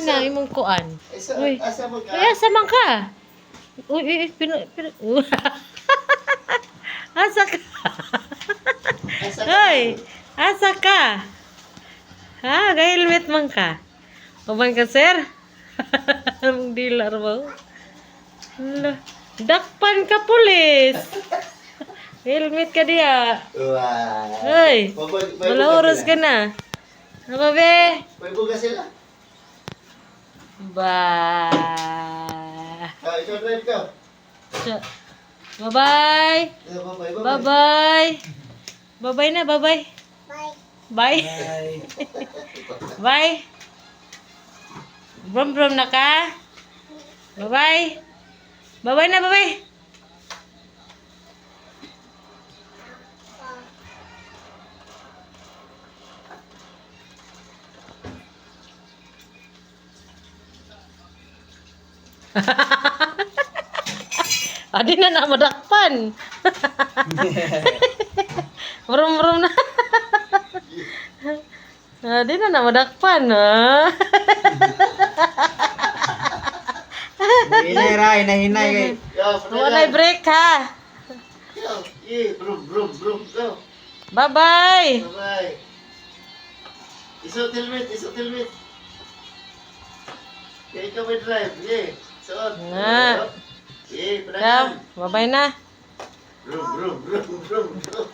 na imong kuan. Uy. Asa mo ka? Uy, asa man ka? Uy, asa ka? Asa ka? Hoy, asa ka? Ha, ga-helmet man ka? Paman ka, sir? Ang dilar mo. Hala, dakpan ka, pulis. Helmet ka diya. Wow. Hoy, wala oras ka na. Ano, be? May buga sila. Ba. Ikaw drive ka. Bye-bye. Bye-bye. Bye-bye na, bye-bye. Bye. Bye. Brom-brom na ka? Bye-bye. Bye-bye na, bye-bye. Adi na na madakpan. Brom-brom na. Adi na na madakpan. Hinay, hinay. Walay break ha. Brum, brum, brum, go. Bye-bye. Bye-bye. Isot helmet, isot helmet. Kaya ikaw may drive. Suot. Nga. Padagan. Ikaw, bye-bye na. Brum, brum, brum, brum, brum.